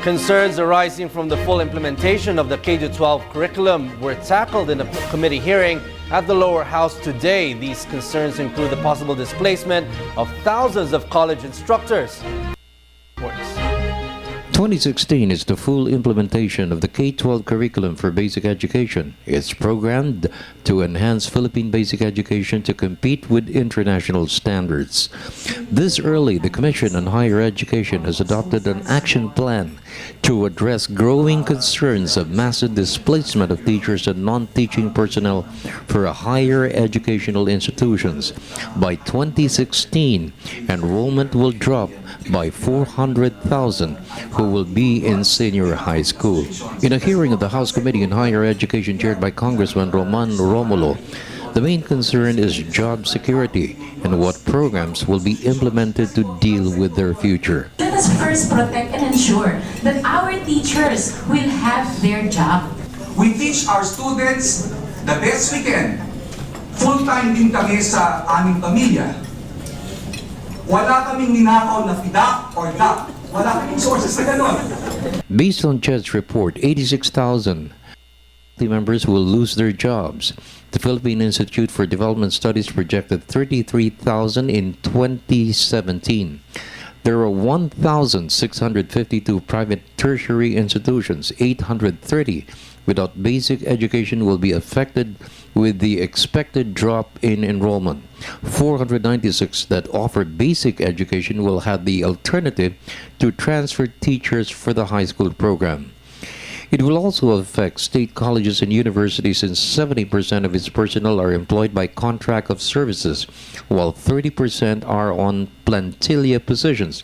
Concerns arising from the full implementation of the K-12 curriculum were tackled in a committee hearing at the lower house today. These concerns include the possible displacement of thousands of college instructors. 2016 is the full implementation of the K-12 curriculum for basic education. It's programmed to enhance Philippine basic education to compete with international standards. This early, the Commission on Higher Education has adopted an action plan to address growing concerns of massive displacement of teachers and non-teaching personnel for higher educational institutions. By 2016, enrollment will drop by 400,000 who will be in senior high school. In a hearing of the House Committee on Higher Education chaired by Congressman Roman Romulo, the main concern is job security and what programs will be implemented to deal with their future. Let us first protect and ensure that our teachers will have their job. We teach our students the best we can. Full-time din kami sa aming pamilya. Wala kaming ninakaw na FIDA or DAP. Wala kaming sources na ganon. Based on CHED's report, 86,000 members will lose their jobs. The Philippine Institute for Development Studies projected 33,000 in 2017. There are 1,652 private tertiary institutions. 830 without basic education will be affected with the expected drop in enrollment. 496 that offer basic education will have the alternative to transfer teachers for the high school program. It will also affect state colleges and universities since 70% of its personnel are employed by contract of services, while 30% are on plantilla positions.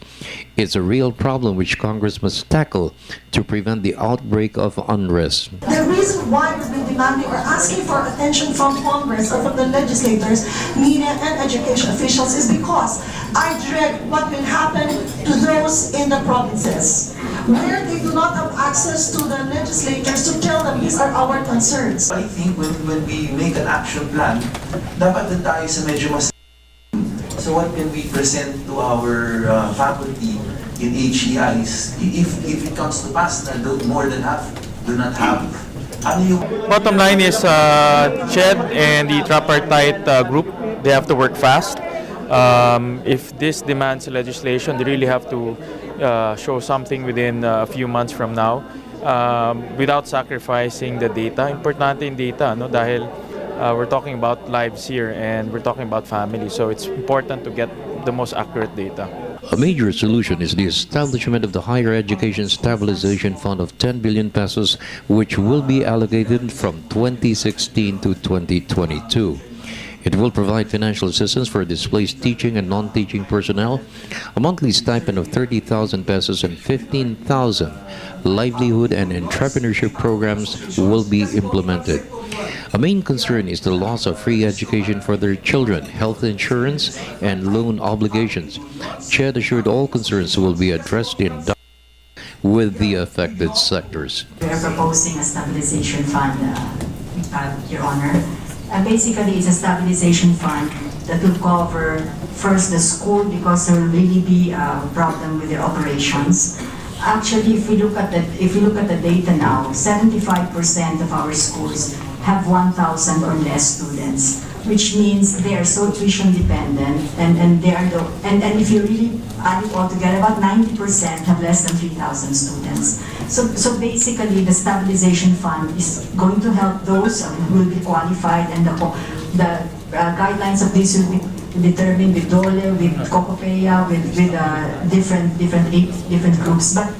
It's a real problem which Congress must tackle to prevent the outbreak of unrest. The reason why we've been demanding or asking for attention from Congress or from the legislators, media and education officials is because I dread what will happen to those in the provinces where they do not have access to the legislators to tell them these are our concerns. I think when we make an action plan, dapat din tayo sa medyo mas. So what can we present to our faculty in HEIs if it comes to pass na more than half do not have? Bottom line is CHED and the tripartite group, they have to work fast. If this demands legislation, they really have to show something within a few months from now without sacrificing the data. Importante yung data, no? Dahil we're talking about lives here and we're talking about families, so it's important to get the most accurate data. A major solution is the establishment of the Higher Education Stabilization Fund of 10 billion pesos, which will be allocated from 2016 to 2022. It will provide financial assistance for displaced teaching and non-teaching personnel, a monthly stipend of 30,000 pesos and 15,000 livelihood and entrepreneurship programs will be implemented. A main concern is the loss of free education for their children, health insurance, and loan obligations. CHED assured all concerns will be addressed in with the affected sectors. We are proposing a stabilization fund, Your Honor. Basically, it's a stabilization fund that will cover first the school because there will really be a problem with their operations. Actually, if we look at the data now, 75% of our schools have 1,000 or less students, which means they are so tuition dependent, and if you really add it all together, about 90% have less than 3,000 students. So basically, the stabilization fund is going to help those who will be qualified, and the guidelines of this will be determined with DOLE, with COCOPEA, with different groups. But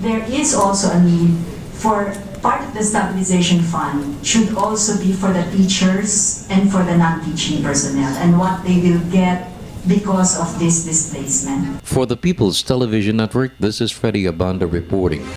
there is also a need for part of the stabilization fund should also be for the teachers and for the non-teaching personnel and what they will get because of this displacement. For the People's Television Network, this is Freddie Abando reporting.